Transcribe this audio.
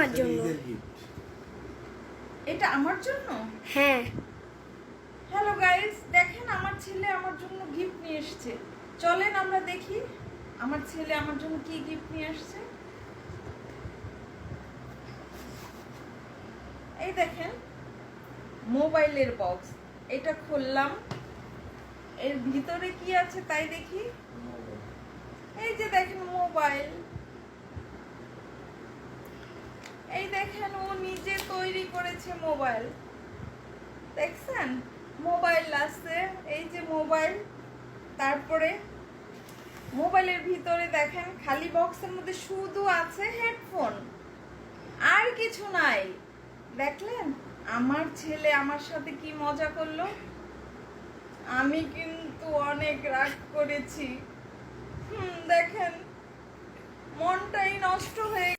আমার জন্য। এটা আমার জন্য? হ্যাঁ। হ্যালো গাইস, দেখেন আমার ছেলে আমার জন্য গিফট নিয়ে এসেছে। চলেন আমরা দেখি আমার ছেলে আমার জন্য কি গিফট নিয়ে আসছে। এই দেখেন মোবাইলের বক্স, এটা খুললাম, এর ভিতরে কি আছে তাই দেখি। এই যে দেখেন মোবাইল, এই দেখেন ও নিজে তৈরি করেছে মোবাইল, দেখছেন মোবাইল আছে, এই যে মোবাইল। তারপরে মোবাইলের ভিতরে দেখেন খালি বক্সের মধ্যে শুধু আছে হেডফোন, আর কিছু নাই। দেখলেন আমার ছেলে আমার সাথে কি মজা করলো, আমি কিন্তু অনেক রাগ করেছি। দেখেন মনটাই নষ্ট হয়ে